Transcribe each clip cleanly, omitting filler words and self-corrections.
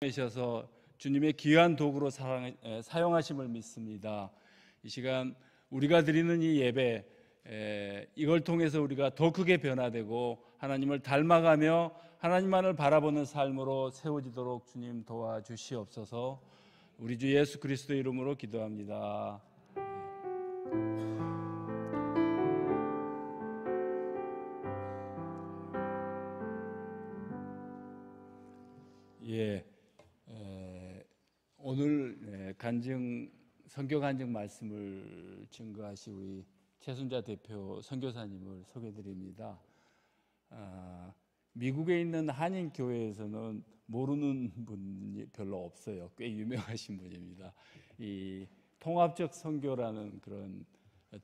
셔서 주님의 귀한 도구로 사용하심을 믿습니다. 이 시간 우리가 드리는 이 예배, 이걸 통해서 우리가 더 크게 변화되고 하나님을 닮아가며 하나님만을 바라보는 삶으로 세워지도록 주님 도와주시옵소서. 우리 주 예수 그리스도의 이름으로 기도합니다. 오늘 선교 간증 말씀을 증거하신 우리 최순자 대표 선교사님을 소개드립니다. 미국에 있는 한인 교회에서는 모르는 분이 별로 없어요. 꽤 유명하신 분입니다. 이 통합적 선교라는 그런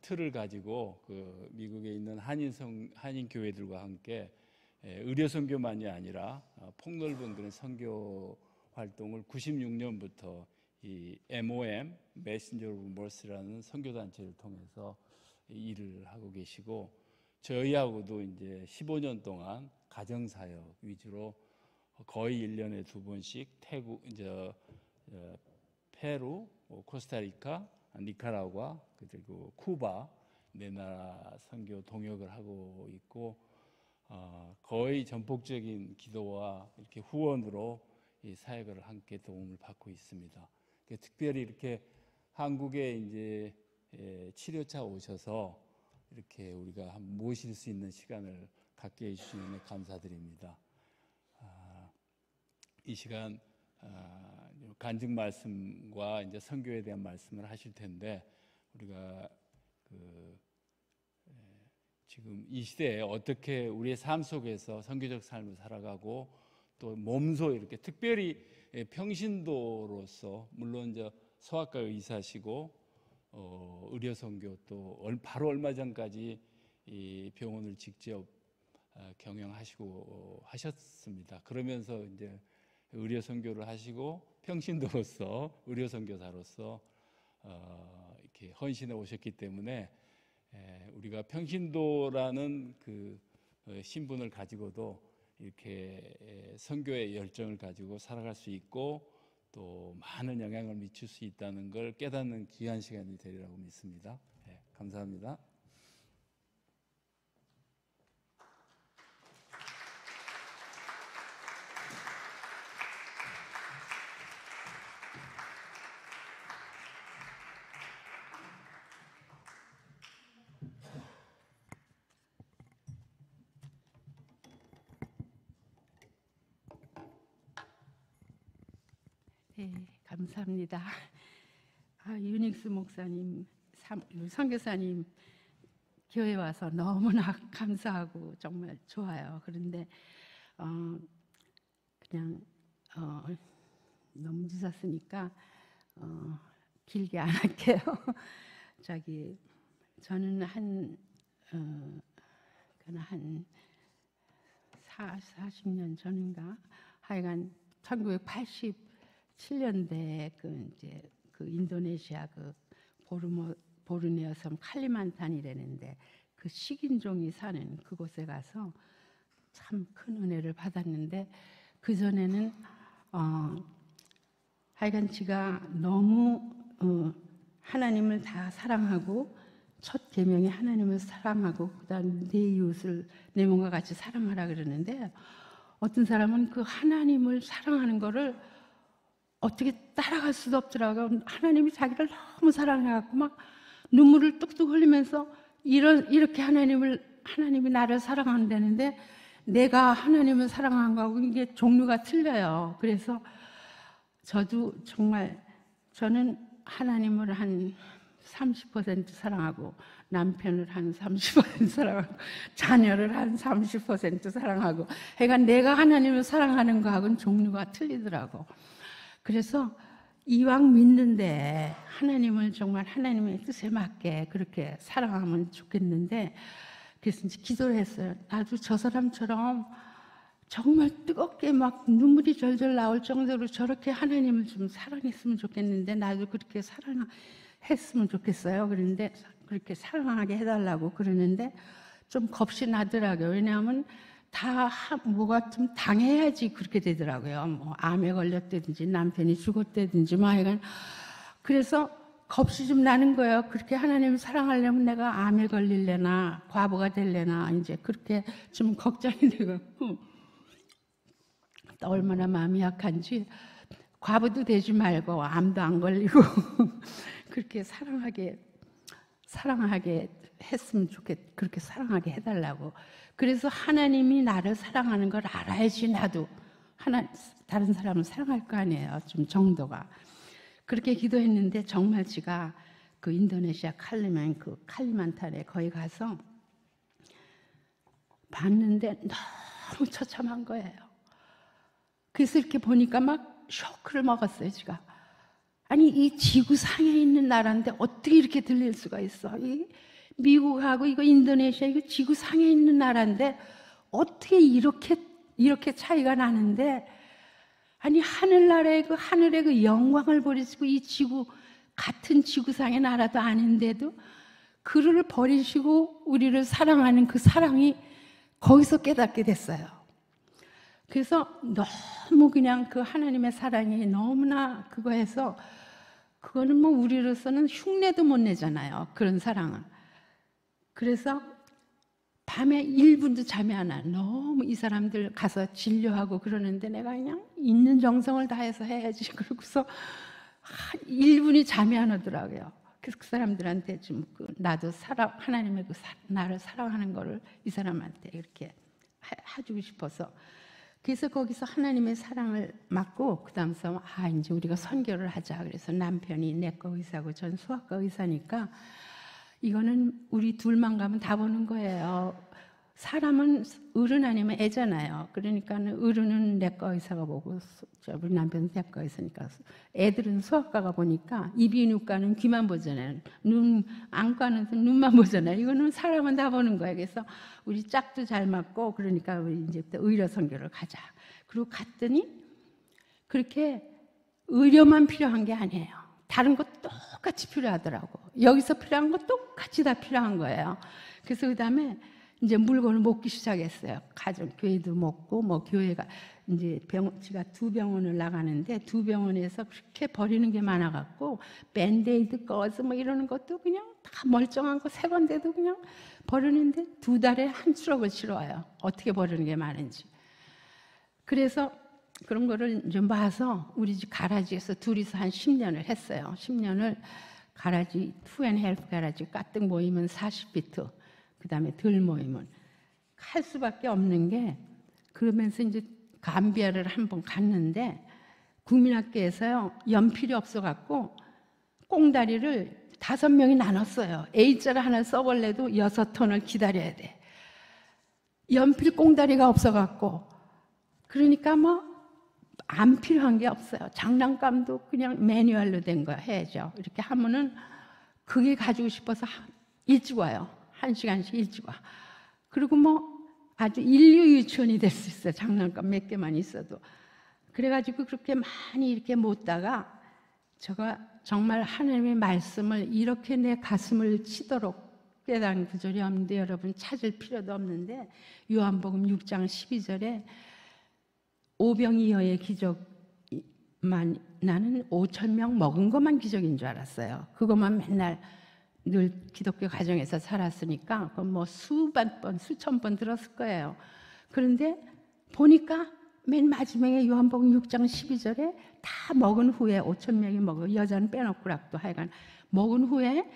틀을 가지고 그 미국에 있는 한인 교회들과 함께 의료 선교만이 아니라 폭넓은 그런 선교 활동을 96년부터 이 MOM 메신저 오브 머시라는 선교 단체를 통해서 일을 하고 계시고, 저희하고도 이제 15년 동안 가정 사역 위주로 거의 1년에 2번씩 페루, 코스타리카, 니카라과 그리고 쿠바 네 나라 선교 동역을 하고 있고, 거의 전폭적인 기도와 이렇게 후원으로 이 사역을 함께 도움을 받고 있습니다. 특별히 이렇게 한국에 이제 치료차 오셔서 이렇게 우리가 모실 수 있는 시간을 갖게 해주시는 감사드립니다. 이 시간 간증 말씀과 이제 선교에 대한 말씀을 하실 텐데, 우리가 지금 이 시대에 어떻게 우리의 삶 속에서 선교적 삶을 살아가고 또 몸소 이렇게 특별히 평신도로서, 물론 이제 소아과 의사시고 의료 선교, 또 바로 얼마 전까지 이 병원을 직접 경영하시고 하셨습니다. 그러면서 이제 의료 선교를 하시고 평신도로서 의료 선교사로서 이렇게 헌신해 오셨기 때문에 우리가 평신도라는 그 신분을 가지고도 이렇게 선교의 열정을 가지고 살아갈 수 있고 또 많은 영향을 미칠 수 있다는 걸 깨닫는 귀한 시간이 되리라고 믿습니다. 감사합니다. 네, 감사합니다. 유닉스 목사님, 선교사님 교회 와서 너무나 감사하고 정말 좋아요. 그런데 그냥 너무 늦었으니까 길게 안 할게요. 저는 한 40년 전인가 하여간 1987년대에 그 인도네시아 그 보르네오 섬 칼리만탄이라는데 그 식인종이 사는 그곳에 가서 참 큰 은혜를 받았는데, 그 전에는 하여간 제가 너무 하나님을 다 사랑하고, 첫 계명이 하나님을 사랑하고 그다음 내 이웃을 내 몸과 같이 사랑하라 그러는데, 어떤 사람은 그 하나님을 사랑하는 거를 어떻게 따라갈 수도 없더라고요. 하나님이 자기를 너무 사랑해갖고 막 눈물을 뚝뚝 흘리면서 이렇게 하나님이 나를 사랑한다는데, 내가 하나님을 사랑한 거하고 이게 종류가 틀려요. 그래서 저도 정말 저는 하나님을 한 30% 사랑하고, 남편을 한 30% 사랑하고, 자녀를 한 30% 사랑하고, 그러니까 내가 하나님을 사랑하는 거하고는 종류가 틀리더라고. 그래서 이왕 믿는데 하나님을 정말 하나님의 뜻에 맞게 그렇게 사랑하면 좋겠는데, 그래서 이제 기도를 했어요. 나도 저 사람처럼 정말 뜨겁게 막 눈물이 절절 나올 정도로 저렇게 하나님을 좀 사랑했으면 좋겠는데, 나도 그렇게 사랑했으면 좋겠어요. 그런데 그렇게 사랑하게 해달라고 그러는데 좀 겁이 나더라고요. 왜냐하면 뭐가 좀 당해야지 그렇게 되더라고요. 뭐 암에 걸렸다든지 남편이 죽었다든지 뭐 하여간. 그래서 겁이 좀 나는 거예요. 그렇게 하나님을 사랑하려면 내가 암에 걸릴래나 과부가 될래나 이제 그렇게 좀 걱정이 되고 얼마나 마음이 약한지 과부도 되지 말고 암도 안 걸리고 그렇게 사랑하게 했으면 그렇게 사랑하게 해달라고. 그래서 하나님이 나를 사랑하는 걸 알아야지 나도 다른 사람을 사랑할 거 아니에요. 좀 정도가. 그렇게 기도했는데 정말 제가 그 인도네시아 칼리만탄에 거기 가서 봤는데 너무 처참한 거예요. 그래서 이렇게 보니까 막 쇼크를 먹었어요, 제가. 아니, 이 지구상에 있는 나라인데 어떻게 이렇게 들릴 수가 있어? 이 미국하고 이거 인도네시아 이거 지구상에 있는 나라인데 어떻게 이렇게 차이가 나는데, 아니 하늘의 그 영광을 버리시고 이 같은 지구상의 나라도 아닌데도 그를 버리시고 우리를 사랑하는 그 사랑이 거기서 깨닫게 됐어요. 그래서 너무 그냥 그 하나님의 사랑이 너무나 그거에서, 그거는 뭐 우리로서는 흉내도 못 내잖아요, 그런 사랑은. 그래서 밤에 1분도 잠이 안 와. 너무 이 사람들 가서 진료하고 그러는데 내가 그냥 있는 정성을 다해서 해야지. 그러고서 1분이 잠이 안 오더라고요. 그래서 그 사람들한테 좀 나도 하나님의 나를 사랑하는 거를 이 사람한테 이렇게 해주고 싶어서. 그래서 거기서 하나님의 사랑을 맡고 그다음서 이제 우리가 선교를 하자. 그래서 남편이 내과 의사고 전 소아과 의사니까 이거는 우리 둘만 가면 다 보는 거예요. 사람은 어른 아니면 애잖아요. 그러니까 어른은 내과 의사가 보고 우리 남편은 내과 의사니까 애들은 소아과가 보니까 이비인후과는 귀만 보잖아요. 안과는 눈만 보잖아요. 이거는 사람은 다 보는 거예요. 그래서 우리 짝도 잘 맞고 그러니까 우리 이제부터 의료 선교를 가자. 그리고 갔더니 그렇게 의료만 필요한 게 아니에요. 다른 거 똑같이 필요하더라고. 여기서 필요한 거 똑같이 다 필요한 거예요. 그래서 그다음에 이제 물건을 먹기 시작했어요. 교회도 먹고 뭐 교회가 이제 제가 2병원을 나가는데 2병원에서 그렇게 버리는 게 많아갖고 밴드에이드 꺼서 뭐 이러는 것도 그냥 다 멀쩡한 거 새 건데도 그냥 버리는데 2달에 한 추럭을 치러와요. 어떻게 버리는 게 많은지. 그래서 그런 거를 좀 봐서 우리 집 가라지에서 둘이서 한 10년을 했어요. 10년을 가라지, 투앤헬프 가라지 가뜩 모이면 40피트, 그 다음에 덜 모이면 할 수밖에 없는 게, 그러면서 이제 감비아를 한번 갔는데 국민학교에서요 연필이 없어갖고 꽁다리를 5명이 나눴어요. A자를 하나 써볼래도 6톤을 기다려야 돼. 연필 꽁다리가 없어갖고. 그러니까 뭐 안 필요한 게 없어요. 장난감도 그냥 매뉴얼로 된 거 해야죠. 이렇게 하면은 그게 가지고 싶어서 일찍 와요. 1시간씩 일찍 와. 그리고 뭐 아주 인류 유치원이 될 수 있어요. 장난감 몇 개만 있어도. 그래가지고 그렇게 많이 이렇게 못 다가 제가 정말 하나님의 말씀을 이렇게 내 가슴을 치도록 깨달은 구절이 없는데 여러분 찾을 필요도 없는데 요한복음 6장 12절에 오병이어의 기적만, 나는 5,000명 먹은 것만 기적인 줄 알았어요. 그것만 맨날 늘 기독교 가정에서 살았으니까 그건 뭐 수천 번 들었을 거예요. 그런데 보니까 맨 마지막에 요한복음 6장 12절에 다 먹은 후에 5,000명이 먹어, 여자는 빼놓고라도 하여간 먹은 후에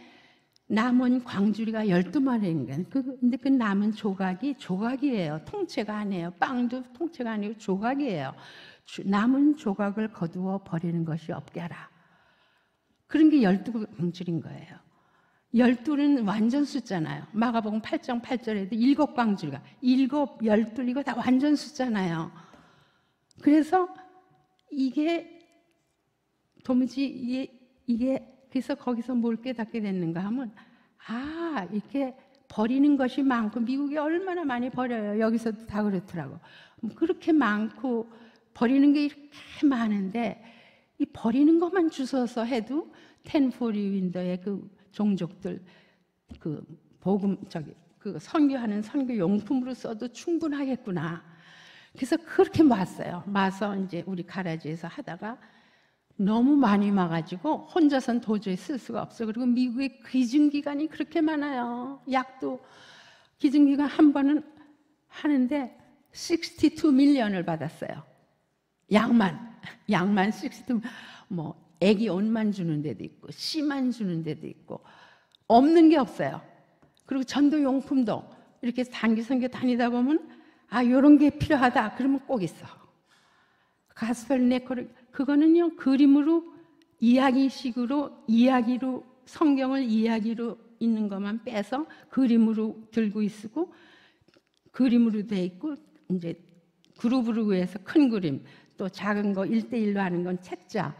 남은 광주리가 12마리인 거예요. 근데 그 남은 조각이에요. 통째가 아니에요. 빵도 통째가 아니고 조각이에요. 남은 조각을 거두어 버리는 것이 없게 하라. 그런 게 12광주리인 거예요. 12는 완전 숫자잖아요. 마가복음 8장 8절에도 7광주리가 7, 12 이거 다 완전 숫자잖아요. 그래서 이게 도무지 이게 그래서 거기서 뭘 깨닫게 됐는가 하면, 이렇게 버리는 것이 많고, 미국에 얼마나 많이 버려요. 여기서도 다 그렇더라고. 그렇게 많고 버리는 게 이렇게 많은데 이 버리는 것만 주워서 해도 텐포리 윈더의 그 종족들 그 복음 그 선교하는 선교 용품으로 써도 충분하겠구나. 그래서 그렇게 마어요. 마서 이제 우리 가라지에서 하다가 너무 많이 마가지고 혼자선 도저히 쓸 수가 없어요. 그리고 미국의 기증기관이 그렇게 많아요. 약도 기증기관 한 번은 하는데 62 밀리언을 받았어요. 약만 62, 뭐 애기 옷만 주는 데도 있고 씨만 주는 데도 있고 없는 게 없어요. 그리고 전도 용품도 이렇게 단기 선교 다니다 보면 아 요런 게 필요하다 그러면 꼭 있어. 가스펠 네코를 그거는요 그림으로 이야기식으로 이야기로 성경을 이야기로 있는 것만 빼서 그림으로 들고 있고 그림으로 돼 있고 이제 그룹으로 해서 큰 그림 또 작은 거 1대1로 하는 건 책자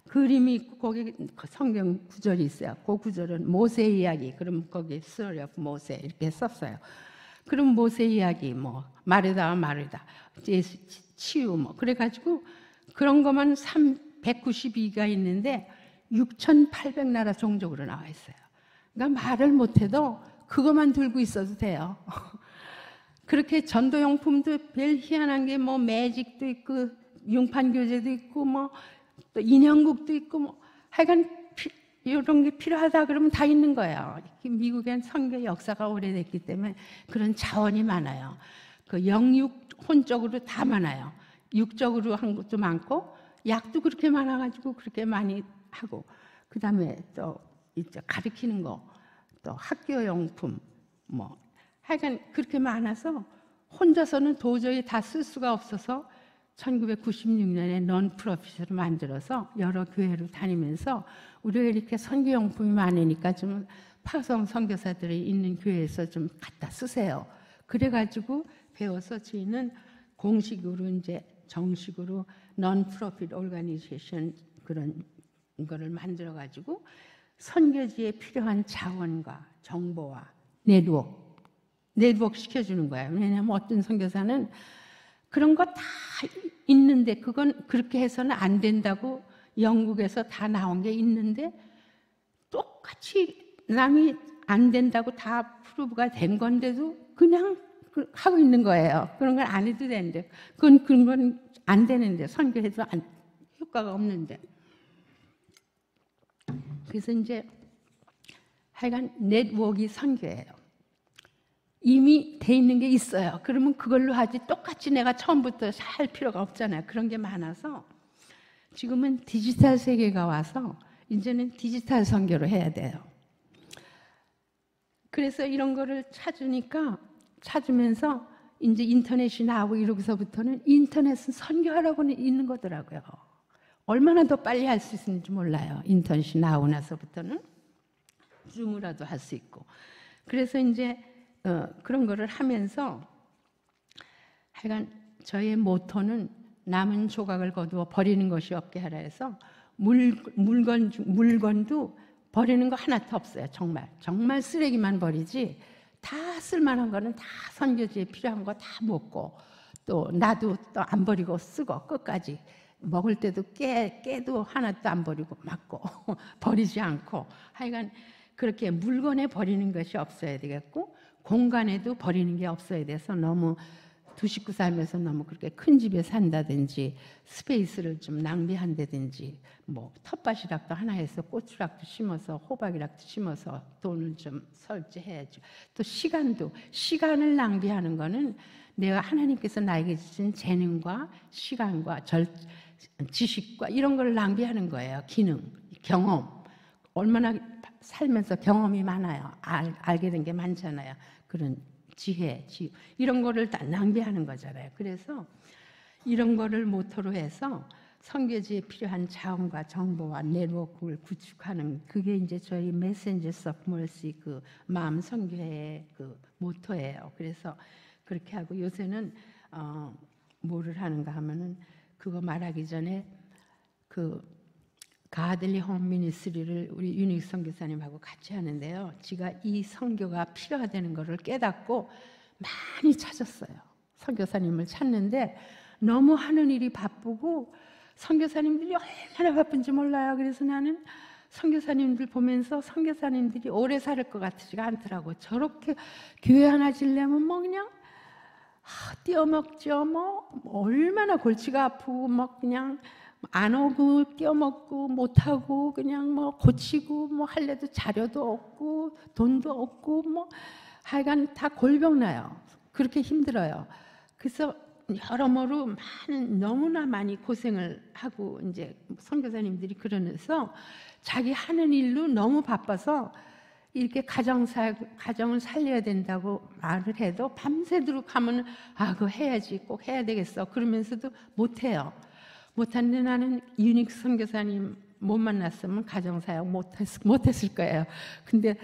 그림이 있고 거기 성경 구절이 있어요. 그 구절은 모세 이야기 그럼 거기 스토리 오브 모세 이렇게 썼어요. 그럼 모세 이야기 뭐 마르다와 마르다 예수 치유 뭐 그래가지고 그런 것만 192가 있는데 6,800나라 종족으로 나와 있어요. 그러니까 말을 못해도 그것만 들고 있어도 돼요. 그렇게 전도용품도 별 희한한 게 뭐 매직도 있고 융판교재도 있고 뭐 또 인형국도 있고 뭐 하여간 이런 게 필요하다 그러면 다 있는 거예요. 미국엔 선교 역사가 오래됐기 때문에 그런 자원이 많아요. 그 영육 혼적으로 다 많아요. 육적으로 한 것도 많고 약도 그렇게 많아가지고 그렇게 많이 하고 그 다음에 또 이제 가르치는 거 또 학교용품 뭐 하여간 그렇게 많아서 혼자서는 도저히 다 쓸 수가 없어서 1996년에 넌프로핏으로 만들어서 여러 교회로 다니면서 우리가 이렇게 선교용품이 많으니까 좀 파송 선교사들이 있는 교회에서 좀 갖다 쓰세요. 그래가지고 배워서 저희는 공식으로 이제 정식으로 넌프로핏 오르가니제이션 그런 거를 만들어가지고 선교지에 필요한 자원과 정보와 네트워크 시켜주는 거예요. 왜냐하면 어떤 선교사는 그런 거 다 있는데 그건 그렇게 해서는 안 된다고 영국에서 다 나온 게 있는데 똑같이 남이 안 된다고 다 프루브가 된 건데도 그냥 하고 있는 거예요. 그런 건 안 해도 되는데 그런 건 안 되는데 선교해도 효과가 없는데 그래서 이제 하여간 네트워크가 선교예요. 이미 돼 있는 게 있어요. 그러면 그걸로 하지 똑같이 내가 처음부터 할 필요가 없잖아요. 그런 게 많아서 지금은 디지털 세계가 와서 이제는 디지털 선교를 해야 돼요. 그래서 이런 거를 찾으면서 이제 인터넷이 나오고 이러고서부터는 인터넷은 선교하라고 있는 거더라고요. 얼마나 더 빨리 할 수 있는지 몰라요. 인터넷이 나오고 나서부터는 줌으로도 할 수 있고. 그래서 이제 그런 거를 하면서 하여간 저의 모토는 남은 조각을 거두어 버리는 것이 없게 하라 해서 물건도 버리는 거 하나도 없어요. 정말 쓰레기만 버리지 다 쓸만한 거는 다 선교지에 필요한 거 다 먹고 또 나도 또 안 버리고 쓰고 끝까지 먹을 때도 깨도 하나도 안 버리고 맞고 버리지 않고 하여간 그렇게 물건에 버리는 것이 없어야 되겠고 공간에도 버리는 게 없어야 돼서 너무 두 식구 살면서 너무 그렇게 큰 집에 산다든지 스페이스를 좀 낭비한다든지 뭐 텃밭이락도 하나 해서 고추락도 심어서 호박이락도 심어서 돈을 좀 설치해야죠. 또 시간을 낭비하는 거는 내가 하나님께서 나에게 주신 재능과 시간과 지식과 이런 걸 낭비하는 거예요. 기능, 경험. 얼마나 살면서 경험이 많아요. 알게 된 게 많잖아요. 그런 지혜, 이런 거를 다 낭비하는 거잖아요. 그래서 이런 거를 모토로 해서 선교지에 필요한 자원과 정보와 네트워크를 구축하는 그게 이제 저희 메신저스 오브 머시 그 마음 선교회의 그 모토예요. 그래서 그렇게 하고 요새는 뭐를 하는가 하면은 그거 말하기 전에 그 가들리 홈 미니스트리를 우리 윤익 선교사님하고 같이 하는데요. 제가 이 선교가 필요하다는 것을 깨닫고 많이 찾았어요. 선교사님을 찾는데 너무 하는 일이 바쁘고 선교사님들이 얼마나 바쁜지 몰라요. 그래서 나는 선교사님들 보면서 선교사님들이 오래 살 것 같지가 않더라고. 저렇게 교회 하나 지려면 뭐 그냥 띄어먹죠. 뭐 얼마나 골치가 아프고 뭐 그냥 안 오고 띄어먹고 못하고 그냥 뭐 고치고 뭐 할래도 자료도 없고 돈도 없고 뭐 하여간 다 골병 나요. 그렇게 힘들어요. 그래서 여러모로 너무나 많이 고생을 하고 이제 선교사님들이 그러면서 자기 하는 일로 너무 바빠서 이렇게 가정을 살려야 된다고 말을 해도 밤새도록 하면 그거 해야지 꼭 해야 되겠어 그러면서도 못해요. 못하는데 나는 유닉 선교사님 못 만났으면 가정사역 못했을 거예요. 근데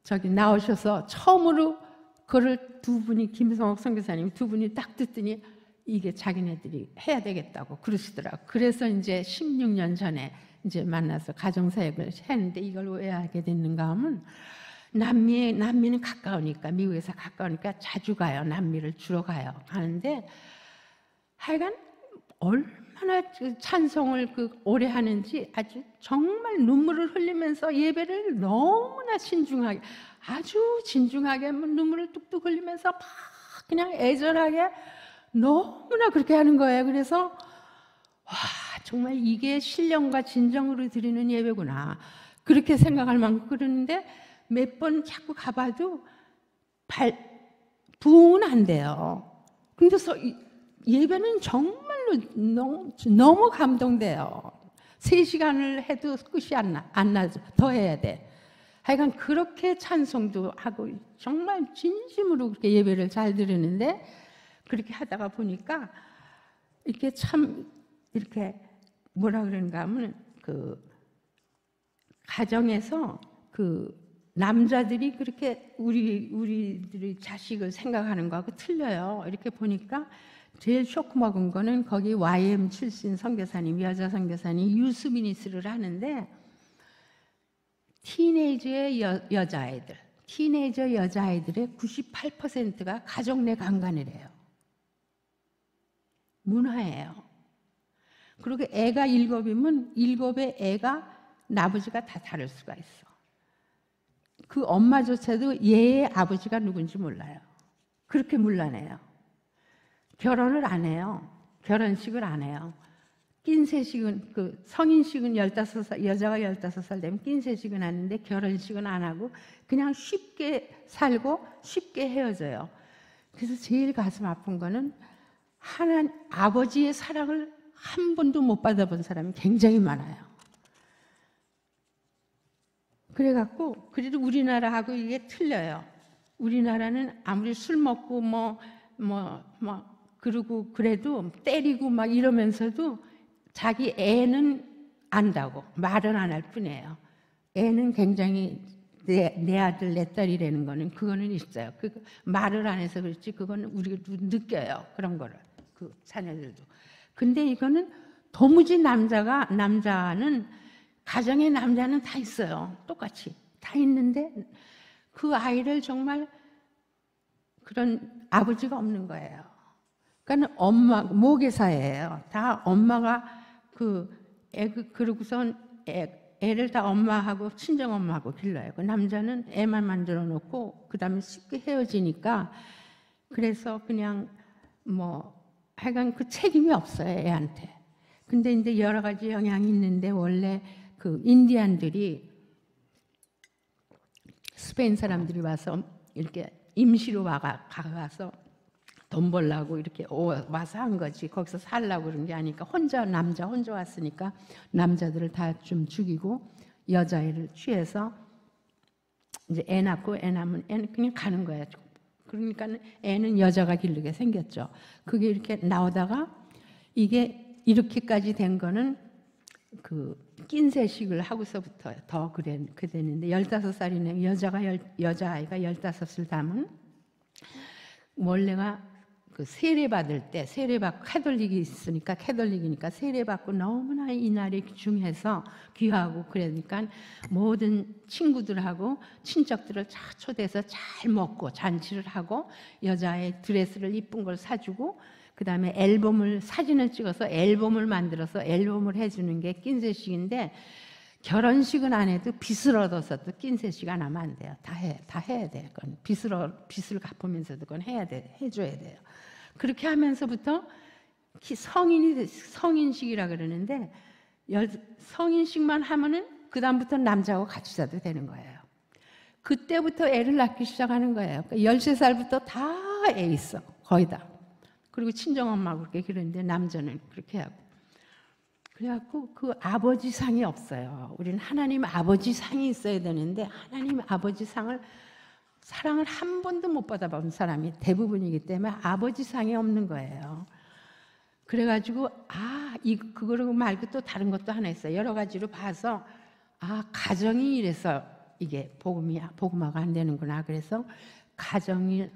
저기 나오셔서 처음으로 그걸 두 분이 김성옥 선교사님 두 분이 딱 듣더니 이게 자기네들이 해야 되겠다고 그러시더라고요. 그래서 이제 16년 전에 이제 만나서 가정사역을 했는데 이걸 왜 하게 됐는가 하면 남미는 가까우니까 미국에서 가까우니까 자주 가요. 남미를 주로 가는데 하여간 얼마나 찬송을 오래 하는지 아주 정말 눈물을 흘리면서 예배를 너무나 신중하게 아주 진중하게 눈물을 뚝뚝 흘리면서 막 그냥 애절하게 너무나 그렇게 하는 거예요. 그래서 와 정말 이게 신령과 진정으로 드리는 예배구나 그렇게 생각할 만큼 그러는데 몇 번 자꾸 가봐도 부응은 안 돼요. 그래서 예배는 정말로 너무 감동돼요. 3시간을 해도 끝이 안 나죠. 더 해야 돼. 하여간 그렇게 찬송도 하고 정말 진심으로 그렇게 예배를 잘 드리는데 그렇게 하다가 보니까 이렇게 참 이렇게 뭐라 그러는가 하면 가정에서 남자들이 그렇게 우리들이 자식을 생각하는 거하고 틀려요. 이렇게 보니까 제일 쇼크 먹은 거는 거기 YM 출신 선교사님, 여자 선교사님 유스미니스를 하는데 티네이저 여자아이들의 98%가 가정 내 강간이래요. 문화예요. 그리고 애가 7이면 7의 애가 아버지가 다 다를 수가 있어. 그 엄마조차도 얘의 아버지가 누군지 몰라요. 그렇게 문란해요. 결혼을 안 해요. 결혼식을 안 해요. 낀세식은 성인식은 15살 여자가 15살 되면 낀세식은 하는데 결혼식은 안 하고 그냥 쉽게 살고 쉽게 헤어져요. 그래서 제일 가슴 아픈 거는 아버지의 사랑을 한 번도 못 받아본 사람이 굉장히 많아요. 그래갖고 그래도 우리나라하고 이게 틀려요. 우리나라는 아무리 술 먹고 그러고 그래도 때리고 막 이러면서도 자기 애는 안다고 말은 안 할 뿐이에요. 애는 굉장히 내 아들 내 딸이라는 거는 그거는 있어요. 말을 안 해서 그렇지 그거는 우리가 느껴요. 그런 거를 그 자녀들도. 근데 이거는 도무지 남자는 가정의 남자는 다 있어요. 똑같이 다 있는데 그 아이를 정말 그런 아버지가 없는 거예요. 그러니까 모계사예요. 다 엄마가 그러고선 애를 다 엄마하고 친정엄마하고 길러요. 그 남자는 애만 만들어 놓고 그 다음에 쉽게 헤어지니까 그래서 그냥 하여간 그 책임이 없어요, 애한테. 근데 이제 여러 가지 영향이 있는데 원래 인디안들이 스페인 사람들이 와서 이렇게 임시로 가서 돈 벌라고 이렇게 와서 한 거지. 거기서 살라고 그런 게 아니니까 남자 혼자 왔으니까 남자들을 다 좀 죽이고 여자애를 취해서 이제 애 낳고 애 낳으면 애는 그냥 가는 거야. 그러니까 애는 여자가 기르게 생겼죠. 그게 이렇게 나오다가 이게 이렇게까지 된 거는 낀세식을 하고서부터 더 그랬는데 15살이네 여자아이가 15을 담은 원래가 세례 받을 때 세례받고 캐톨릭이니까 세례받고 너무나 이날이 중해서 귀하고 그러니까 모든 친구들하고 친척들을 다 초대해서 잘 먹고 잔치를 하고 여자의 드레스를 이쁜 걸 사주고 그 다음에 사진을 찍어서 앨범을 만들어서 앨범을 해주는 게 낀세식인데 결혼식은 안 해도 빚을 얻어서도 낀셋식 안 하면 안 돼요. 다 해야 돼요. 그건 빚을 갚으면서도 그건 해줘야 돼요. 그렇게 하면서부터 성인식이라 그러는데 성인식만 하면은 그 다음부터 남자하고 같이 자도 되는 거예요. 그때부터 애를 낳기 시작하는 거예요. 그러니까 13살부터 다 애 있어. 거의 다. 그리고 친정엄마하고 그렇게 그러는데 남자는 그렇게 하고. 그래갖고 그 아버지 상이 없어요. 우리는 하나님 아버지 상이 있어야 되는데 하나님 아버지 상을 사랑을 한 번도 못 받아본 사람이 대부분이기 때문에 아버지 상이 없는 거예요. 그래가지고 그거를 말고 또 다른 것도 하나 있어요. 여러 가지로 봐서 가정이 이래서 이게 복음화가 안 되는구나. 그래서 가정이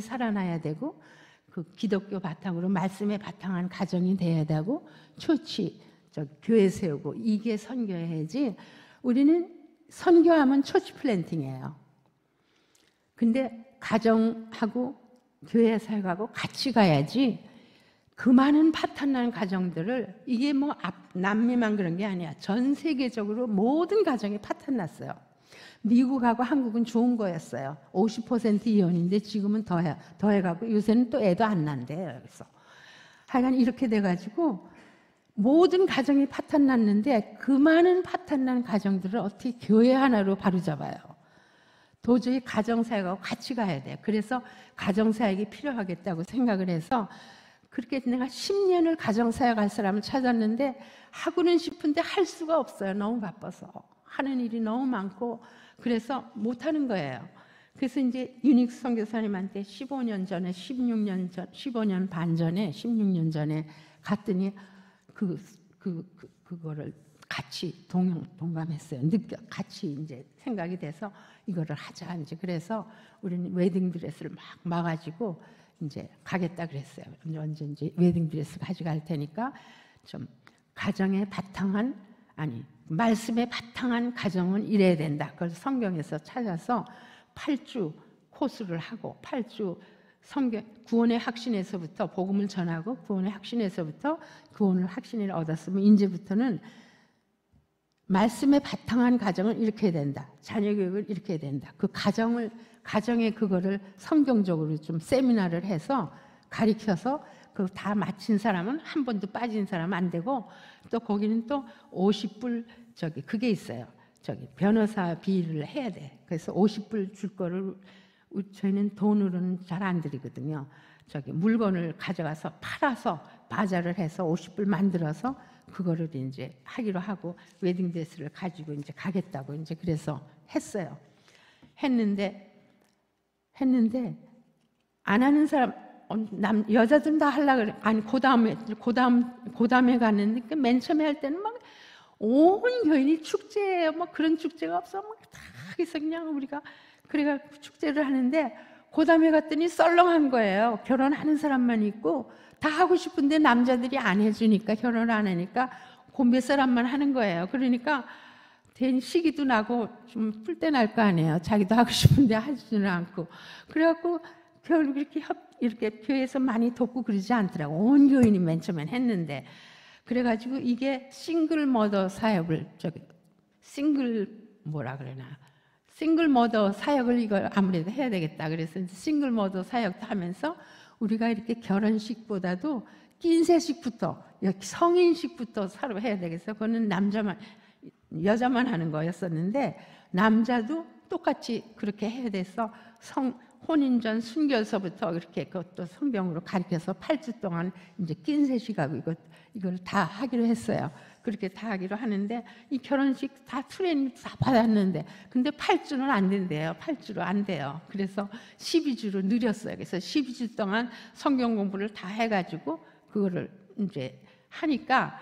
살아나야 되고 그 기독교 바탕으로 말씀에 바탕한 가정이 돼야 되고 교회 세우고 이게 선교해야지. 우리는 선교하면 초치 플랜팅이에요. 근데 가정하고 교회 사역하고 같이 가야지. 그 많은 파탄난 가정들을 이게 뭐 남미만 그런 게 아니야. 전 세계적으로 모든 가정이 파탄났어요. 미국하고 한국은 좋은 거였어요. 50% 이혼인데 지금은 더해가고 요새는 또 애도 안 난대요. 그래서 하여간 이렇게 돼가지고 모든 가정이 파탄났는데 그 많은 파탄난 가정들을 어떻게 교회 하나로 바로잡아요. 도저히 가정사역하고 같이 가야 돼요. 그래서 가정사역이 필요하겠다고 생각을 해서 그렇게 내가 10년을 가정사역할 사람을 찾았는데 하고는 싶은데 할 수가 없어요. 너무 바빠서. 하는 일이 너무 많고 그래서 못하는 거예요. 그래서 이제 유닉스 선교사님한테 15년 전에 갔더니 그거를 같이 동감했어요. 같이 이제 생각이 돼서 이거를 하자. 이제 그래서 우리는 웨딩 드레스를 막 마가지고 이제 가겠다 그랬어요. 언제 이제 웨딩 드레스 가져갈 테니까 좀 가정에 바탕한 말씀에 바탕한 가정은 이래야 된다. 그래서 성경에서 찾아서 8주 코스를 하고 8주 구원의 확신에서부터 복음을 전하고 구원의 확신에서부터 구원을 확신을 얻었으면 이제부터는 말씀에 바탕한 가정을 이렇게 해야 된다. 자녀 교육을 이렇게 해야 된다. 그 가정에 그거를 성경적으로 좀 세미나를 해서 가르쳐서 그 다 마친 사람은 한 번도 빠진 사람은 안 되고 또 거기는 또 50불 그게 있어요. 변호사비를 해야 돼. 그래서 50불 줄 거를 저희는 돈으로는 잘 안 드리거든요. 물건을 가져가서 팔아서 바자를 해서 50불 만들어서 그거를 이제 하기로 하고 웨딩 드레스를 가지고 이제 가겠다고 이제 그래서 했어요. 했는데 안 하는 사람 여자들은 다 하려고 그래. 아니 고담에 갔는데 맨 처음에 할 때는 막 온 교인이 축제예요. 막 그런 축제가 없어. 막 다 해서 그냥 우리가 그래가 축제를 하는데 고담에 갔더니 썰렁한 거예요. 결혼하는 사람만 있고 다 하고 싶은데 남자들이 안 해주니까 결혼을 안 하니까 몇 사람만 하는 거예요. 그러니까 시기도 나고 좀 풀 때 날 거 아니에요. 자기도 하고 싶은데 하지는 않고. 그래갖고 결국 이렇게 교회에서 많이 돕고 그러지 않더라고. 온 교인이 맨 처음엔 했는데. 그래가지고 이게 싱글 머더 사역을 싱글 머더 사역을 이걸 아무래도 해야 되겠다. 그래서 싱글 머더 사역도 하면서 우리가 이렇게 결혼식보다도 낀새식부터 성인식부터 서로 해야 되겠어. 그거는 여자만 하는 거였었는데 남자도 똑같이 그렇게 해야 돼서 혼인 전 순결서부터 이렇게 그것도 성경으로 가르쳐서 8주 동안 이제 낀새식하고 이걸 다 하기로 했어요. 그렇게 다 하기로 하는데 이 결혼식 다 트레이닝 다 받았는데 근데 8주는 안 된대요. 8주로 안 돼요. 그래서 12주로 늘렸어요. 그래서 12주 동안 성경 공부를 다 해가지고 그거를 이제 하니까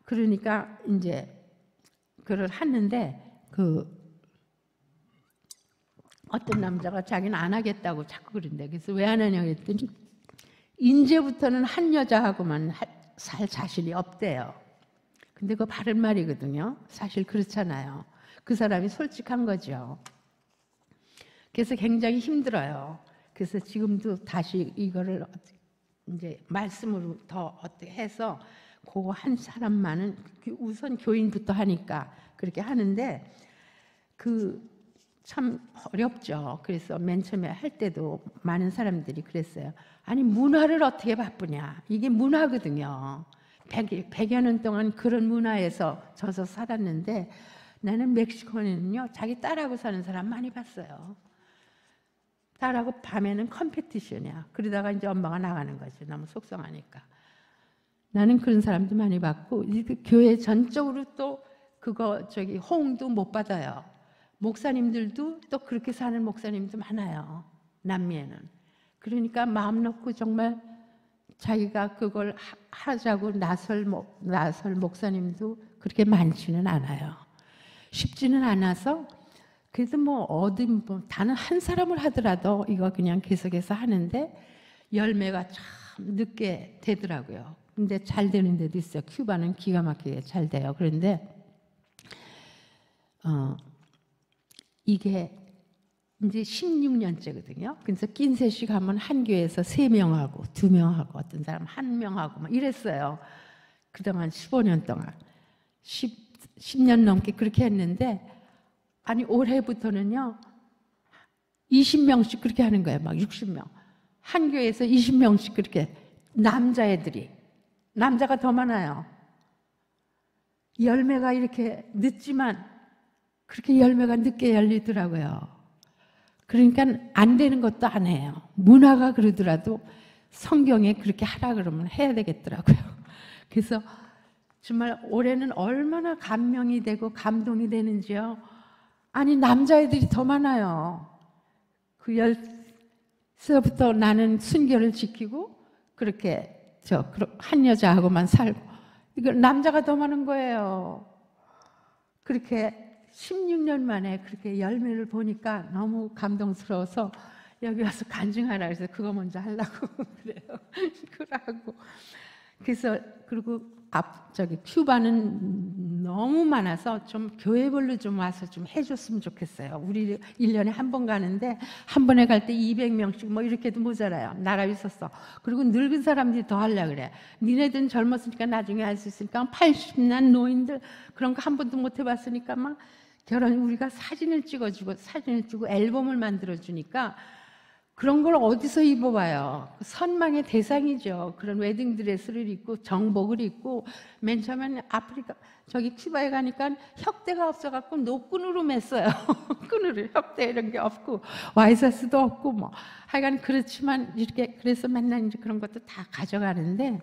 그러니까 이제 그걸 하는데 어떤 남자가 자기는 안 하겠다고 자꾸 그런데 그래서 왜 안 하냐고 했더니 이제부터는 한 여자하고만 살 자신이 없대요. 근데 그거 바른 말이거든요. 사실 그렇잖아요. 그 사람이 솔직한 거죠. 그래서 굉장히 힘들어요. 그래서 지금도 다시 이거를 이제 말씀으로 더 어떻게 해서 그 한 사람만은 우선 교인부터 하니까 그렇게 하는데 참 어렵죠. 그래서 맨 처음에 할 때도 많은 사람들이 그랬어요. 아니 문화를 어떻게 바꾸냐. 이게 문화거든요. 100여 년 동안 그런 문화에서 져서 살았는데 나는 멕시코는요. 자기 딸하고 사는 사람 많이 봤어요. 딸하고 밤에는 컴피티션이야. 그러다가 이제 엄마가 나가는 거지. 너무 속상하니까. 나는 그런 사람도 많이 봤고 교회 전적으로 또 호응도 못 받아요. 목사님들도 또 그렇게 사는 목사님도 많아요. 남미에는. 그러니까 마음 놓고 정말 자기가 그걸 하자고 나설 목사님도 그렇게 많지는 않아요. 쉽지는 않아서 그래도 단은 한 사람을 하더라도 이거 그냥 계속해서 하는데 열매가 참 늦게 되더라고요. 근데 잘 되는 데도 있어요. 큐바는 기가 막히게 잘 돼요. 그런데 이게 이제 16년째거든요. 그래서 낀셋씩 하면 한 교회에서 3명하고 2명하고 어떤 사람 1명하고 막 이랬어요. 그동안 15년 동안 10년 넘게 그렇게 했는데 아니 올해부터는요 20명씩 그렇게 하는 거예요. 막 60명. 한 교회에서 20명씩 그렇게 남자가 더 많아요. 열매가 이렇게 늦지만 그렇게 열매가 늦게 열리더라고요. 그러니까 안 되는 것도 안 해요. 문화가 그러더라도 성경에 그렇게 하라 그러면 해야 되겠더라고요. 그래서 정말 올해는 얼마나 감명이 되고 감동이 되는지요. 아니 남자애들이 더 많아요. 그 10세부터 나는 순결을 지키고 그렇게 한 여자하고만 살고 이거 남자가 더 많은 거예요. 그렇게 16년 만에 그렇게 열매를 보니까 너무 감동스러워서 여기 와서 간증하라 그래서 그거 먼저 하려고 그래요. 그러고 그래서 그리고 큐바는 너무 많아서 좀 교회별로 좀 와서 좀 해줬으면 좋겠어요. 우리 1년에 한 번 가는데 한 번에 갈 때 200명씩 뭐 이렇게도 모자라요. 나라 있었어. 그리고 늙은 사람들이 더 하려고 그래. 니네들은 젊었으니까 나중에 할 수 있으니까 80난 노인들 그런 거 한 번도 못 해봤으니까 막 우리가 사진을 찍고 앨범을 만들어주니까 그런 걸 어디서 입어봐요. 선망의 대상이죠. 그런 웨딩드레스를 입고 정복을 입고 맨 처음에는 큐바에 가니까 혁대가 없어갖고 노끈으로 맸어요. 끈으로 혁대 이런 게 없고 와이셔츠도 없고 하여간 그렇지만 이렇게 그래서 맨날 이제 그런 것도 다 가져가는데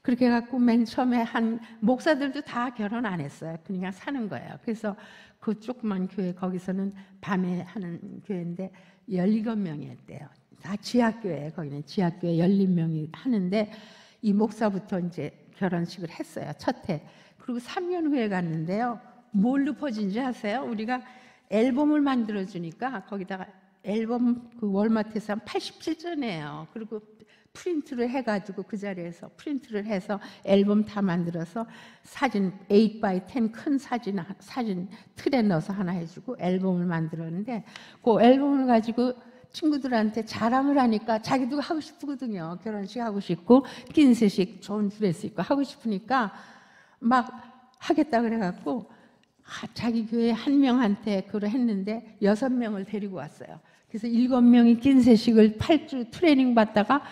그렇게 해갖고 맨 처음에 한 목사들도 다 결혼 안 했어요. 그냥 사는 거예요. 그래서 그 조그만 교회 거기서는 밤에 하는 교회인데 17명이 했대요. 다 지하교회, 거기는 지하교회 17명이 하는데 이 목사부터 이제 결혼식을 했어요. 첫 해. 그리고 3년 후에 갔는데요. 뭘로 퍼진지 아세요? 우리가 앨범을 만들어주니까 거기다가 앨범 월마트에서 한 87전이에요. 그리고 프린트를 해가지고 그 자리에서 프린트를 해서 앨범 다 만들어서 사진 8x10 큰 사진 틀에 넣어서 하나 해주고 앨범을 만들었는데 그 앨범을 가지고 친구들한테 자랑을 하니까 자기도 하고 싶거든요. 결혼식 하고 싶고 낀셋식 좋은 드레스 입고 하고 싶으니까 막 하겠다 그래갖고 자기 교회 한 명한테 그걸 했는데 6명을 데리고 왔어요. 그래서 7명이 낀셋식을 8주 트레이닝 받다가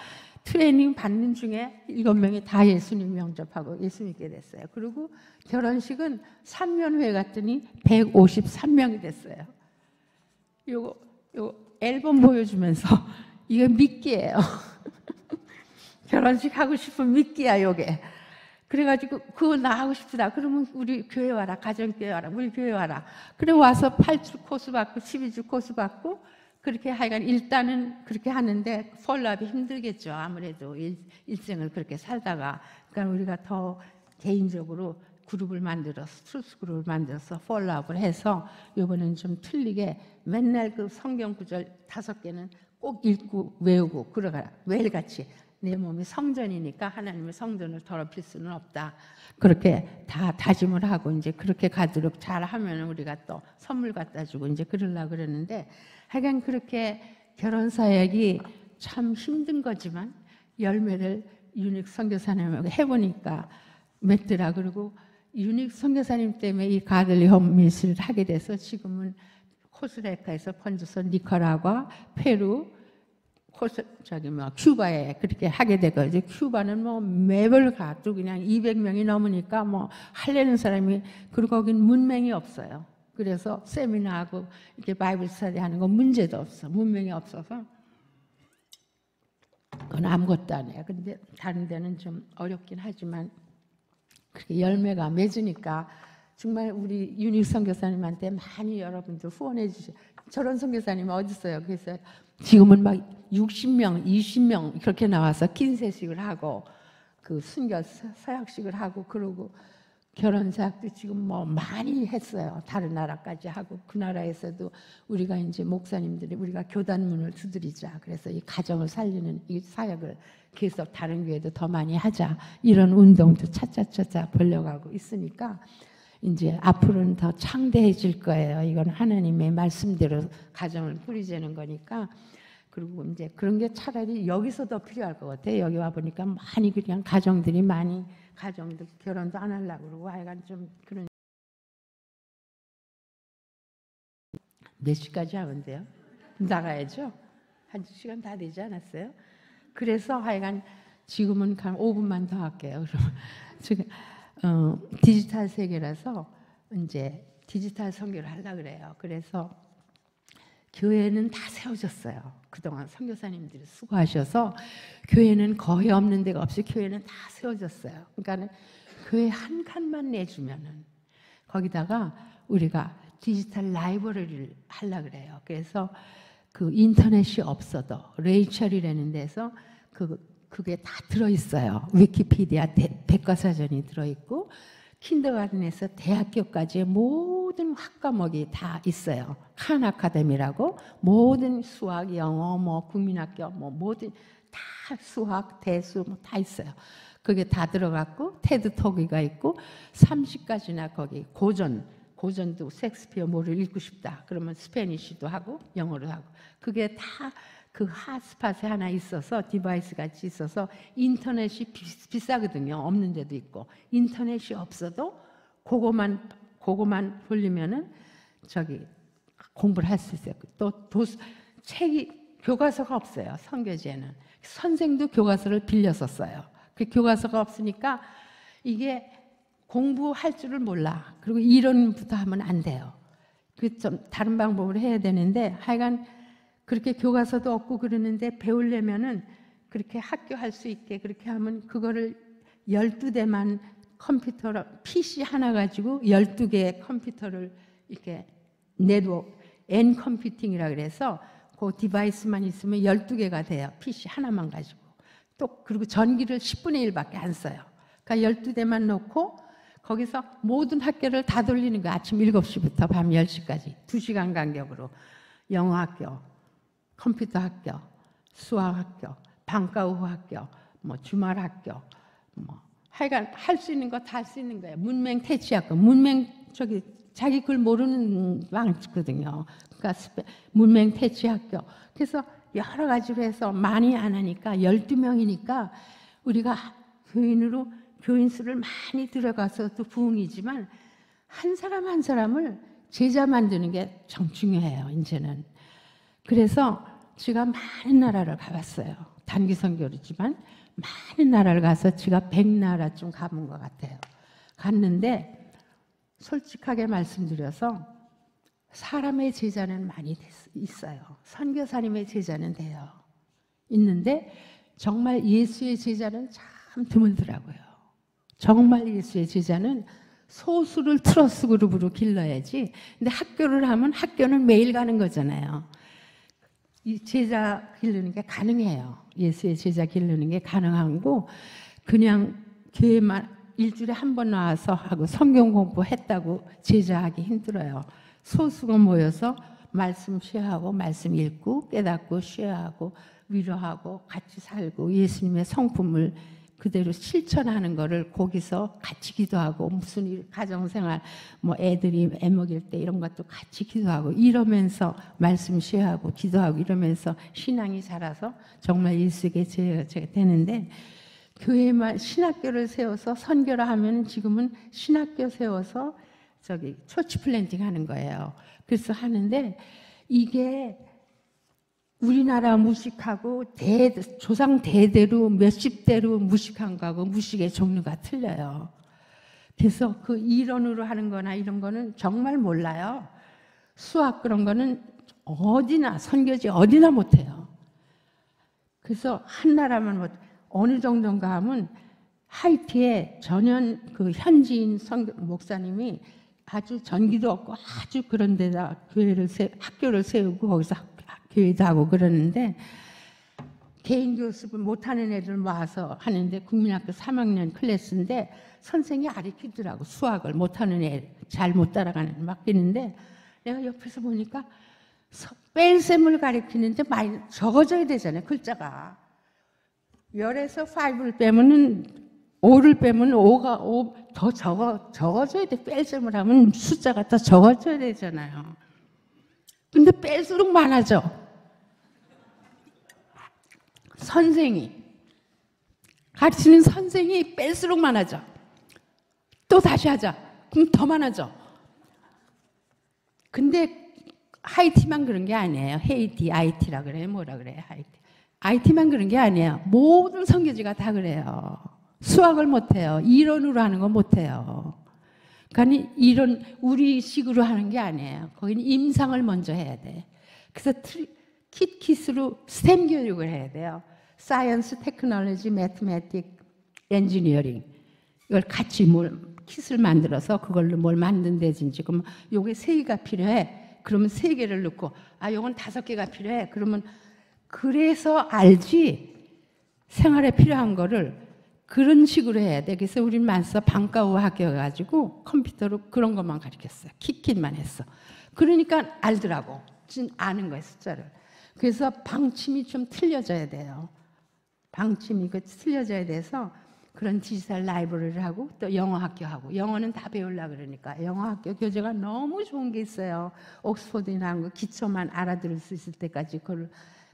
트레이닝 받는 중에 7명이 다 예수님 영접하고 예수 믿게 됐어요. 그리고 결혼식은 3년 후에 갔더니 153명이 됐어요. 요거 앨범 보여주면서 이거 미끼예요. 결혼식 하고 싶은 미끼야 요게. 그래가지고 그거 나 하고 싶다. 그러면 우리 교회 와라. 가정교회 와라. 우리 교회 와라. 그래 와서 8주 코스 받고 12주 코스 받고 그렇게 하여간 일단은 그렇게 하는데 폴로업이 힘들겠죠. 아무래도 일생을 그렇게 살다가. 그러니까 우리가 더 개인적으로 그룹을 만들어서 트루스 그룹을 만들어서 폴로업을 해서 이번에는 좀 틀리게 맨날 그 성경 구절 5개는 꼭 읽고 외우고 그러가라. 매일같이 내 몸이 성전이니까 하나님의 성전을 더럽힐 수는 없다. 그렇게 다 다짐을 하고 이제 그렇게 가도록 잘하면 우리가 또 선물 갖다 주고 이제 그러려고 그러는데 하여간 그렇게 결혼 사역이 참 힘든 거지만 열매를 윤익 선교사님하고 해보니까 맺더라. 그리고 유닉 선교사님 때문에 이 가들리 홈 미니스트리를 하게 돼서 지금은 코스타리카에서 번져서 니카라과, 페루, 큐바에 그렇게 하게 되거든요. 큐바는 뭐 매번 가도 그냥 200명이 넘으니까 뭐 하려는 사람이, 그리고 거긴 문맹이 없어요. 그래서 세미나하고 이렇게 바이블 스터디 하는 건 문제도 없어. 문맹이 없어서 그건 아무것도 안 해요. 근데 다른 데는 좀 어렵긴 하지만 그렇게 열매가 맺으니까 정말 우리 유닉 선교사님한테 많이 여러분들 후원해 주세요. 저런 선교사님 어디 있어요? 그래서 지금은 막 60명, 20명 그렇게 나와서 긴세식을 하고 그 순교 서약식을 하고 그러고 결혼 사역도 지금 뭐 많이 했어요. 다른 나라까지 하고 그 나라에서도 우리가 이제 목사님들이 우리가 교단문을 두드리자. 그래서 이 가정을 살리는 이 사역을 계속 다른 교회도 더 많이 하자. 이런 운동도 차차차차 벌려가고 있으니까 이제 앞으로는 더 창대해질 거예요. 이건 하나님의 말씀대로 가정을 꾸리자는 거니까. 그리고 이제 그런 게 차라리 여기서 더 필요할 것 같아요. 여기 와 보니까 많이 그냥 가정들이 많이 가정도 결혼도 안 하려고 그러고 하여간 좀 그런. 몇 시까지 하면 돼요? 나가야죠. 1시간 다 되지 않았어요? 그래서 하여간 지금은 한 5분만 더 할게요. 그럼 지금 디지털 세계라서 이제 디지털 선교를 하려고 그래요. 그래서 교회는 다 세워졌어요. 그동안 선교사님들이 수고하셔서 교회는 거의 없는 데가 없이 교회는 다 세워졌어요. 그러니까 교회 한 칸만 내주면은 거기다가 우리가 디지털 라이브러리를 하려고 그래요. 그래서 그 인터넷이 없어도 레이첼이라는 데서 그게 다 들어있어요. 위키피디아 백과사전이 들어있고 킨더가든에서 대학교까지의 모든 학과목이 다 있어요. 칸 아카데미라고 모든 수학, 영어, 뭐 국민학교, 뭐 모든 다 수학, 대수 뭐 다 있어요. 그게 다 들어갔고 테드 토기가 있고 30가지나 거기 고전도 셰익스피어 뭐를 읽고 싶다. 그러면 스페니쉬도 하고 영어로 하고 그게 다 그 핫스팟에 하나 있어서 디바이스 같이 있어서 인터넷이 비싸거든요. 없는 데도 있고 인터넷이 없어도 그거만 돌리면은 저기 공부를 할 수 있어요. 또 책이 교과서가 없어요. 선교제는 선생도 교과서를 빌려서 써요. 그 교과서가 없으니까 이게 공부할 줄을 몰라. 그리고 이론부터 하면 안 돼요. 그 좀 다른 방법으로 해야 되는데 하여간 그렇게 교과서도 없고 그러는데 배우려면은 그렇게 학교 할 수 있게 그렇게 하면 그거를 12대만 컴퓨터로 PC 하나 가지고 12개의 컴퓨터를 이렇게 네트워크 N 컴퓨팅이라 그래서 그 디바이스만 있으면 12개가 돼요. PC 하나만 가지고. 또 그리고 전기를 10분의 1밖에 안 써요. 그러니까 12대만 놓고 거기서 모든 학교를 다 돌리는 거예요. 아침 7시부터 밤 10시까지 2시간 간격으로 영어 학교, 컴퓨터 학교, 수학 학교, 방과 후 학교, 뭐 주말 학교, 뭐 하여간 할 수 있는 거 다 할 수 있는 거예요. 문맹 퇴치 학교, 문맹 저기 자기 글 모르는 많거든요. 그러니까 문맹 퇴치 학교. 그래서 여러 가지로 해서 많이 안 하니까 12명이니까 우리가 교인으로 교인 수를 많이 들어가서도 부흥이지만 한 사람 한 사람을 제자 만드는 게 참 중요해요. 이제는. 그래서 제가 많은 나라를 가봤어요. 단기 선교지만 많은 나라를 가서 제가 100나라쯤 가본 것 같아요. 갔는데 솔직하게 말씀드려서 사람의 제자는 많이 있어요. 선교사님의 제자는 돼요. 있는데 정말 예수의 제자는 참 드물더라고요. 정말 예수의 제자는 소수를 트러스 그룹으로 길러야지. 근데 학교를 하면 학교는 매일 가는 거잖아요. 이 제자 기르는 게 가능해요. 예수의 제자 기르는 게 가능하고 그냥 교회만 일주일에 한 번 나와서 하고 성경 공부했다고 제자하기 힘들어요. 소수가 모여서 말씀 쉐어하고 말씀 읽고 깨닫고 쉐어하고 위로하고 같이 살고 예수님의 성품을 그대로 실천하는 거를 거기서 같이 기도하고 무슨 일 가정생활 뭐 애들이 애 먹일 때 이런 것도 같이 기도하고 이러면서 말씀 쉐어하고 기도하고 이러면서 신앙이 자라서 정말 예수에게 제가 되는데 교회만 신학교를 세워서 선교를 하면 지금은 신학교 세워서 저기 처치 플랜팅 하는 거예요. 그래서 하는데 이게 우리나라 무식하고 조상 대대로 몇십 대로 무식한 거하고 무식의 종류가 틀려요. 그래서 그 이론으로 하는 거나 이런 거는 정말 몰라요. 수학 그런 거는 어디나 선교지 어디나 못해요. 그래서 한 나라만 못 어느 정도인가 하면 하이티에 전현 그 현지인 목사님이 아주 전기도 없고 아주 그런 데다 학교를 세우고 거기서 교회도 하고 그러는데 개인 교습을 못하는 애들 모아서 하는데 국민학교 3학년 클래스인데 선생이 가르치더라고. 수학을 못하는 애, 잘 못 따라가는 애 맡기는데 내가 옆에서 보니까 뺄셈을 가르치는데 많이 적어져야 되잖아요. 글자가. 열에서 5를 빼면은 5를 빼면 5가 더 적어줘야 돼. 뺄셈을 하면 숫자가 더 적어져야 되잖아요. 근데 뺄수록 많아져. 가르치는 선생이 뺄수록 많아져. 또 다시 하자. 그럼 더 많아져. 근데 하이티만 그런 게 아니에요. 헤이티, 아이티라 그래요. 뭐라 그래요? 하이티. 아이티만 그런 게 아니에요. 모든 선교지가 다 그래요. 수학을 못해요. 이론으로 하는 거 못해요. 그러니까 이론 우리식으로 하는 게 아니에요. 거기는 임상을 먼저 해야 돼. 그래서 킷으로 스템 교육을 해야 돼요. 사이언스, 테크놀로지, 매트매틱, 엔지니어링 이걸 같이 킷을 만들어서 그걸로 뭘 만든다든지 그러면 요게 3개가 필요해. 그러면 3개를 넣고 요건 5개가 필요해. 그러면 그래서 알지 생활에 필요한 거를 그런 식으로 해야 돼. 그래서 우리는 만서 방과후 학교여가지고 컴퓨터로 그런 것만 가르쳤어요. 킷만 했어. 그러니까 알더라고. 아는 거예요, 숫자를. 그래서 방침이 좀 틀려져야 돼요. 방침이 틀려져야 돼서 그런 디지털 라이브러리를 하고 또 영어 학교 하고 영어는 다 배우려고 그러니까 영어 학교 교재가 너무 좋은 게 있어요. 옥스퍼드에 나온 거 기초만 알아들을 수 있을 때까지 그걸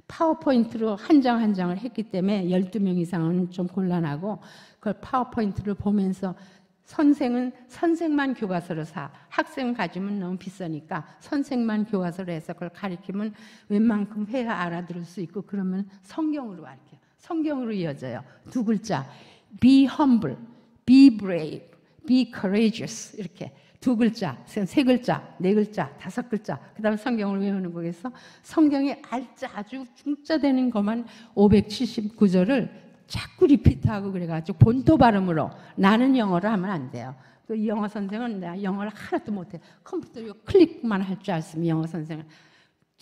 파워포인트로 한 장 한 장을 했기 때문에 12명 이상은 좀 곤란하고 그걸 파워포인트를 보면서 선생만 교과서로 사. 학생 가지면 너무 비싸니까 선생만 교과서로 해서 그걸 가르치면 웬만큼 해야 알아들을 수 있고 그러면 성경으로 가르쳐요. 성경으로 이어져요. 2글자. Be humble, be brave, be courageous 이렇게 2글자, 3글자, 4글자, 5글자 그 다음에 성경을 외우는 거겠어. 성경에 아주 중자되는 것만 579절을 자꾸 리피트하고 그래가지고 본토 발음으로 나는 영어를 하면 안 돼요. 그 영어 선생은 내가 영어를 하나도 못해. 컴퓨터 클릭만 할 줄 알았으면 영어 선생은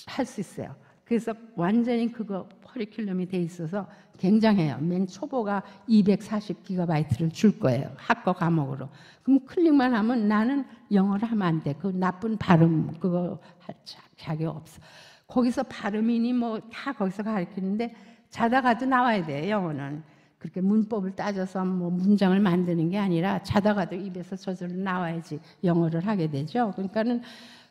할 수 있어요. 그래서 완전히 그거 커리큘럼이 돼 있어서 굉장해요. 맨 초보가 240GB를 줄 거예요. 학과 과목으로. 그럼 클릭만 하면 나는 영어를 하면 안 돼. 그 나쁜 발음 그거 할 자격 없어. 거기서 발음이니 뭐 다 거기서 가르치는데 자다가도 나와야 돼요. 영어는. 그렇게 문법을 따져서 뭐 문장을 만드는 게 아니라 자다가도 입에서 저절로 나와야지 영어를 하게 되죠. 그러니까는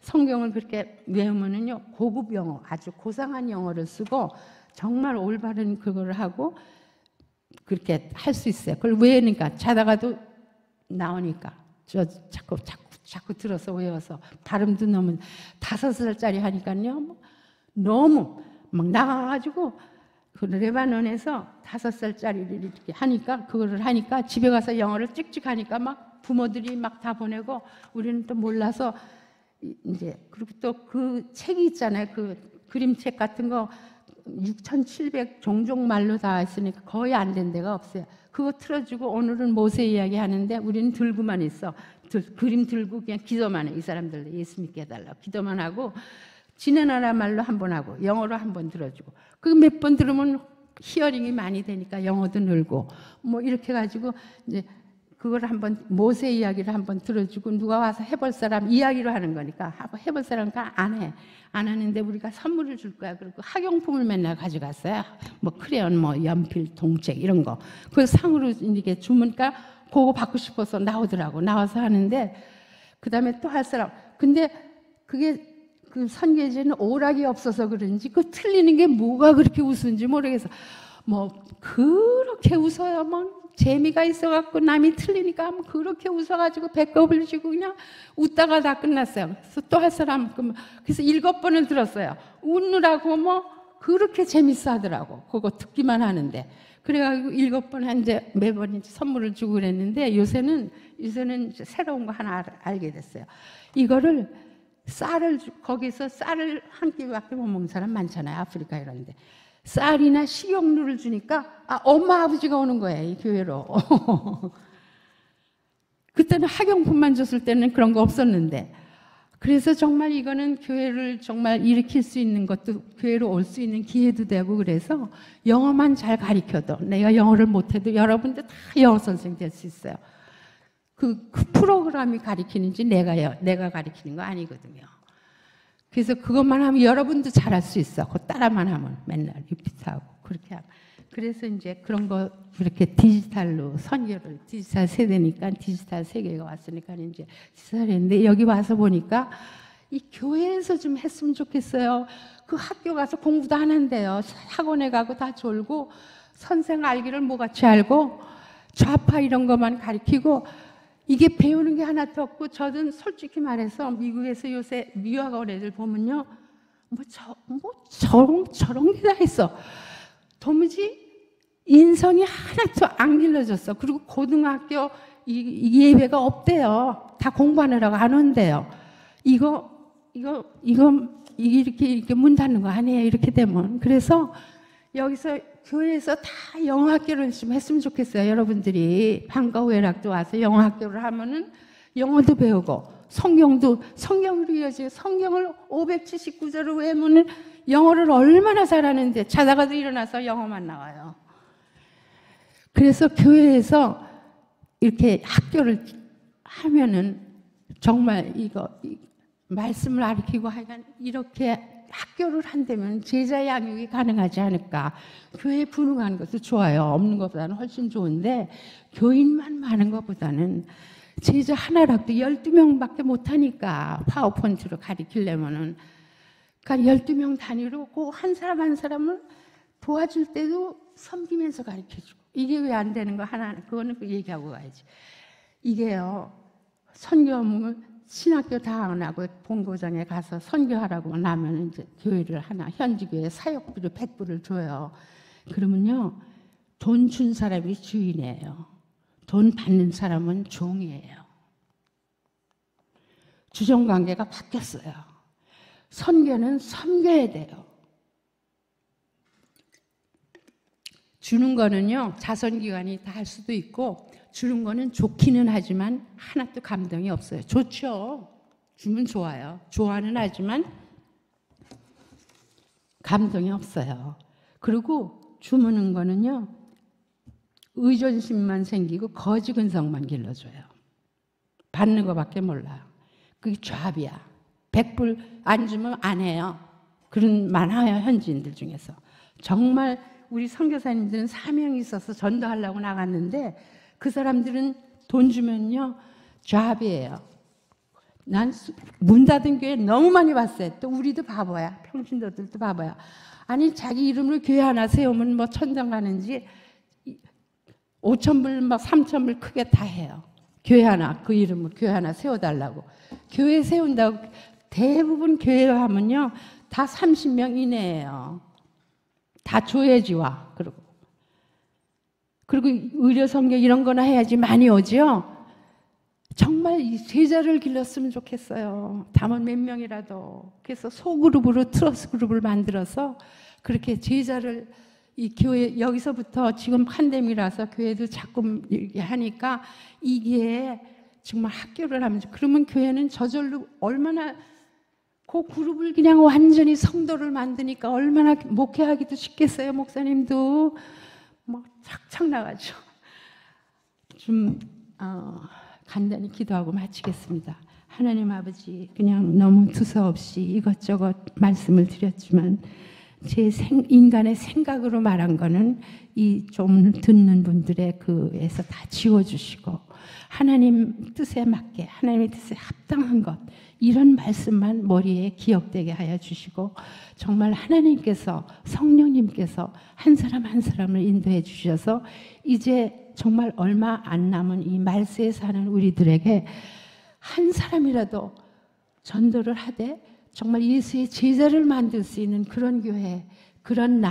성경을 그렇게 외우면은요 고급 영어, 아주 고상한 영어를 쓰고 정말 올바른 그거를 하고 그렇게 할 수 있어요. 그걸 외우니까 자다가도 나오니까 저 자꾸 들어서 외워서 발음도 너무 5살짜리 하니까요 너무 막 나가가지고 그 레바논에서 5살짜리를 이렇게 하니까 그거를 하니까 집에 가서 영어를 찍찍 하니까 막 부모들이 막 다 보내고 우리는 또 몰라서 이제 그리고 또 그 책이 있잖아요. 그 그림책 같은 거 6,700 종종 말로 다 있으니까 거의 안 된 데가 없어요. 그거 틀어주고 오늘은 모세 이야기 하는데 우리는 들고만 있어. 그림 들고 그냥 기도만 해. 이 사람들 예수 믿게 해달라고 기도만 하고 지네 나라 말로 한 번 하고 영어로 한 번 들어주고 그 몇 번 들으면 히어링이 많이 되니까 영어도 늘고 뭐 이렇게 가지고 이제 그걸 한번 모세 이야기를 한번 들어주고 누가 와서 해볼 사람 이야기로 하는 거니까 해볼 사람과 안 해. 안 하는데 우리가 선물을 줄 거야. 그리고 학용품을 맨날 가져갔어요. 뭐 크레yon, 뭐 연필, 동책 이런 거. 그 상으로 이렇게 주니까 그거 받고 싶어서 나오더라고. 나와서 하는데 그 다음에 또 할 사람. 근데 그게 그 선교지는 오락이 없어서 그런지 그 틀리는 게 뭐가 그렇게 웃은지 모르겠어. 뭐 그렇게 웃어요. 뭐 재미가 있어갖고 남이 틀리니까 그렇게 웃어가지고 배꼽을 쥐고 그냥 웃다가 다 끝났어요. 그래서 또 할 사람 그래서 7번을 들었어요. 웃느라고 뭐 그렇게 재밌어 하더라고. 그거 듣기만 하는데. 그래가지고 7번 한데 매번 이제 선물을 주고 그랬는데 요새는 이제 새로운 거 하나 알게 됐어요. 이거를 거기서 쌀을 한 끼밖에 못 먹는 사람 많잖아요. 아프리카 이런데. 쌀이나 식용유를 주니까 엄마 아버지가 오는 거예요. 이 교회로. 그때는 학용품만 줬을 때는 그런 거 없었는데. 그래서 정말 이거는 교회를 정말 일으킬 수 있는 것도 교회로 올 수 있는 기회도 되고 그래서 영어만 잘 가르쳐도 내가 영어를 못해도 여러분들 다 영어 선생님 될 수 있어요. 그 프로그램이 가르치는지 내가 가르치는 거 아니거든요. 그래서 그것만 하면 여러분도 잘할 수 있어. 그 따라만 하면 맨날 리피트하고 그렇게 하면. 그래서 이제 그런 거 그렇게 디지털로 선교를 디지털 세대니까 디지털 세계가 왔으니까 이제 디지털 했는데 여기 와서 보니까 이 교회에서 좀 했으면 좋겠어요. 그 학교 가서 공부도 안 한대요. 학원에 가고 다 졸고 선생 알기를 뭐같이 알고 좌파 이런 것만 가르치고 이게 배우는 게 하나도 없고 저는 솔직히 말해서 미국에서 요새 미화원 애들 보면요. 저런 게 다 있어. 도무지 인성이 하나도 안 길러졌어. 그리고 고등학교 예배가 없대요. 다 공부하느라고 안 온대요. 이거 이렇게 문 닫는 거 아니에요. 이렇게 되면. 그래서 여기서 교회에서 다 영어학교를 좀 했으면 좋겠어요. 여러분들이 방과후회락도 와서 영어학교를 하면은 영어도 배우고 성경으로 이어지고 성경을 579절을 외우면은 영어를 얼마나 잘하는데 자다가도 일어나서 영어만 나와요. 그래서 교회에서 이렇게 학교를 하면은 정말 말씀을 가르치고 하여간 이렇게 학교를 한다면 제자 양육이 가능하지 않을까. 교회에 분흥하는 것도 좋아요. 없는 것보다는 훨씬 좋은데 교인만 많은 것보다는 제자 하나라도 12명밖에 못하니까 파워포인트로 가르치려면은 그러니까 12명 단위로 그 한 사람 한 사람을 도와줄 때도 섬기면서 가르쳐주고 이게 왜 안 되는 거 하나 그거는 얘기하고 가야지. 이게요 선교를 신학교 다 안 하고 본고장에 가서 선교하라고 나면 이제 교회를 하나 현지교회 사역비를 100불을 줘요. 그러면요 돈 준 사람이 주인이에요. 돈 받는 사람은 종이에요. 주종관계가 바뀌었어요. 선교는 섬겨야 돼요. 주는 거는요 자선기관이 다 할 수도 있고 주는 거는 좋기는 하지만 하나도 감동이 없어요. 좋죠. 주면 좋아요. 좋아는 하지만 감동이 없어요. 그리고 주무는 거는요 의존심만 생기고 거지 근성만 길러줘요. 받는 거밖에 몰라요. 그게 좌비야. 100불 안 주면 안 해요. 그런 많아요 현지인들 중에서. 정말 우리 선교사님들은 사명이 있어서 전도하려고 나갔는데 그 사람들은 돈 주면요 잡이에요. 난 문 닫은 교회 너무 많이 봤어요. 또 우리도 바보야. 평신도들도 바보야. 아니 자기 이름으로 교회 하나 세우면 뭐 천당 가는지 5,000불 막 3,000불 크게 다 해요. 교회 하나 그 이름으로 교회 하나 세워달라고. 교회 세운다고 대부분 교회 하면요 다 30명 이내예요. 다 조회지와 그리고 의료 선교 이런 거나 해야지 많이 오죠. 정말 이 제자를 길렀으면 좋겠어요. 다만 몇 명이라도. 그래서 소그룹으로 트러스 그룹을 만들어서 그렇게 제자를 이 교회 여기서부터 지금 팬데믹이라서 교회도 자꾸 이렇게 하니까 이게 정말 학교를 하면 그러면 교회는 저절로 얼마나 그 그룹을 그냥 완전히 성도를 만드니까 얼마나 목회하기도 쉽겠어요. 목사님도 뭐 착착 나가죠. 좀 간단히 기도하고 마치겠습니다. 하나님 아버지 그냥 너무 두서없이 이것저것 말씀을 드렸지만 인간의 생각으로 말한 거는 이 좀 듣는 분들의 그에서 다 지워주시고 하나님 뜻에 맞게 하나님의 뜻에 합당한 것 이런 말씀만 머리에 기억되게 하여 주시고 정말 하나님께서 성령님께서 한 사람 한 사람을 인도해 주셔서 이제 정말 얼마 안 남은 이 말세에 사는 우리들에게 한 사람이라도 전도를 하되 정말 예수의 제자를 만들 수 있는 그런 교회, 그런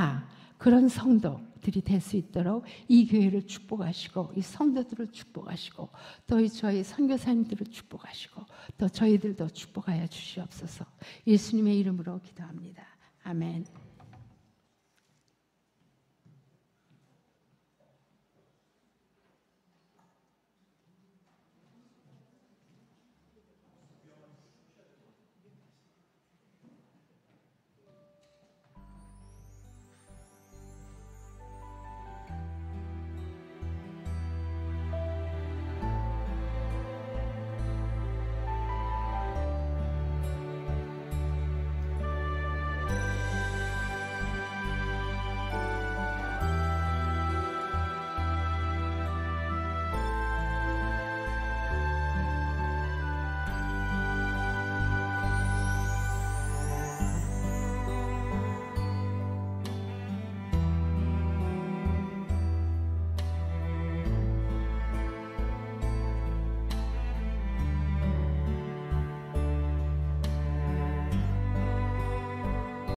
그런 성도들이 될 수 있도록 이 교회를 축복하시고 이 성도들을 축복하시고 또 저희 선교사님들을 축복하시고 또 저희들도 축복하여 주시옵소서. 예수님의 이름으로 기도합니다. 아멘.